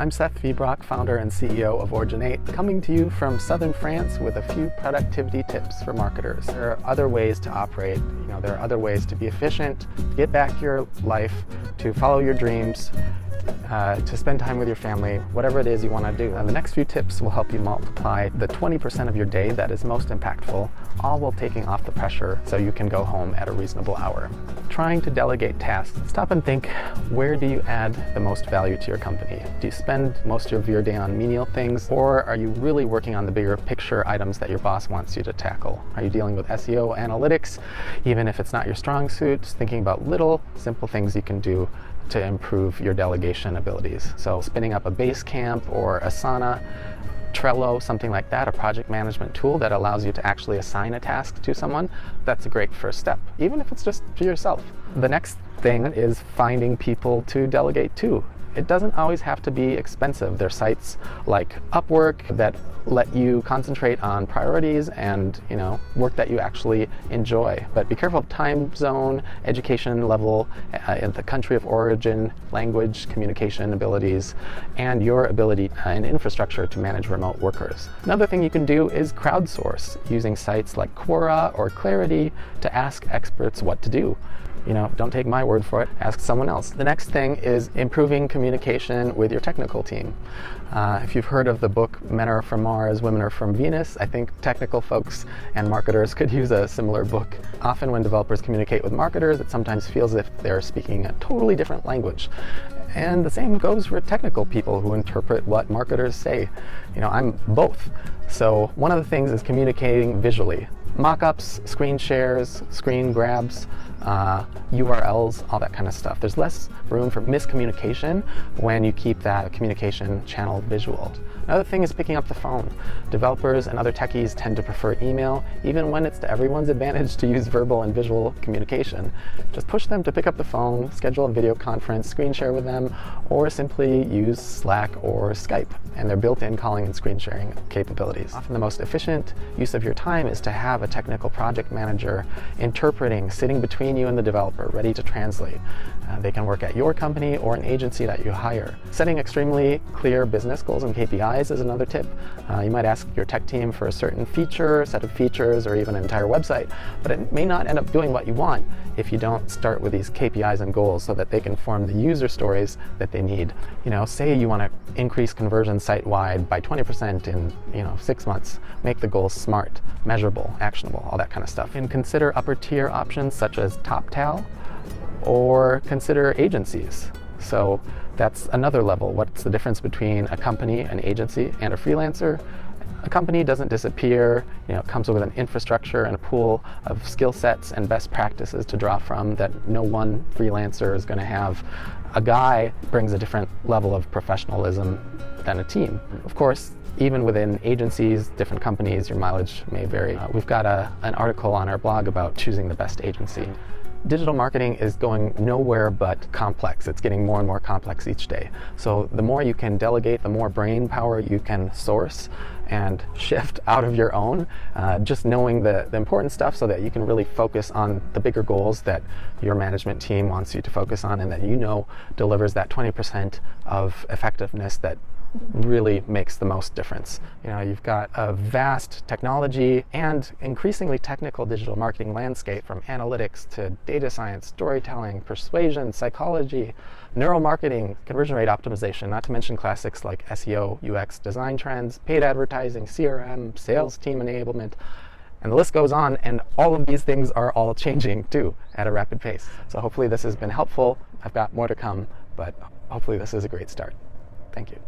I'm Seth Godin, founder and CEO of Originate, coming to you from southern France with a few productivity tips for marketers. There are other ways to operate. There are other ways to be efficient, to get back your life, to follow your dreams, to spend time with your family, whatever it is you want to do. The next few tips will help you multiply the 20% of your day that is most impactful, all while taking off the pressure so you can go home at a reasonable hour. Trying to delegate tasks. Stop and think, where do you add the most value to your company? Do you spend most of your day on menial things, or are you really working on the bigger picture items that your boss wants you to tackle? Are you dealing with SEO analytics, even if it's not your strong suit? Just thinking about little, simple things you can do to improve your delegation abilities. So spinning up a Basecamp or Asana, Trello, something like that, a project management tool that allows you to actually assign a task to someone, that's a great first step, even if it's just to yourself. The next thing is finding people to delegate to. It doesn't always have to be expensive. There are sites like Upwork that let you concentrate on priorities and work that you actually enjoy. But be careful of time zone, education level, in the country of origin, language, communication abilities, and your ability and infrastructure to manage remote workers. Another thing you can do is crowdsource using sites like Quora or Clarity to ask experts what to do. Don't take my word for it, ask someone else. The next thing is improving communication with your technical team. If you've heard of the book Men Are From Mars, Women Are From Venus, I think technical folks and marketers could use a similar book. Often when developers communicate with marketers, it sometimes feels as if they're speaking a totally different language. And the same goes for technical people who interpret what marketers say. I'm both. So one of the things is communicating visually. Mock-ups, screen shares, screen grabs, URLs, all that kind of stuff. There's less room for miscommunication when you keep that communication channel visual. Another thing is picking up the phone. Developers and other techies tend to prefer email, even when it's to everyone's advantage to use verbal and visual communication. Just push them to pick up the phone, schedule a video conference, screen share with them, or simply use Slack or Skype and their built-in calling and screen sharing capabilities. Often the most efficient use of your time is to have a technical project manager interpreting, sitting between you and the developer, ready to translate. They can work at your company or an agency that you hire. Setting extremely clear business goals and KPIs is another tip. You might ask your tech team for a certain feature, set of features, or even an entire website, but it may not end up doing what you want if you don't start with these KPIs and goals so that they can form the user stories that they need. Say you want to increase conversion site-wide by 20% in 6 months. Make the goals smart, measurable, actionable, all that kind of stuff. And consider upper tier options such as TopTal, or consider agencies. So that's another level. What's the difference between a company, an agency, and a freelancer? A company doesn't disappear. It comes with an infrastructure and a pool of skill sets and best practices to draw from that no one freelancer is going to have. A guy brings a different level of professionalism than a team. Of course, even within agencies, different companies, your mileage may vary. We've got an article on our blog about choosing the best agency. Digital marketing is going nowhere but complex. It's getting more and more complex each day. So the more you can delegate, the more brain power you can source and shift out of your own, just knowing the important stuff so that you can really focus on the bigger goals that your management team wants you to focus on and that delivers that 20% of effectiveness that really makes the most difference. You've got a vast technology and increasingly technical digital marketing landscape, from analytics to data science, storytelling, persuasion, psychology, neuromarketing, conversion rate optimization, not to mention classics like SEO, UX, design trends, paid advertising, CRM, sales team enablement, and the list goes on, and all of these things are all changing too at a rapid pace. So hopefully this has been helpful. I've got more to come, but hopefully this is a great start. Thank you.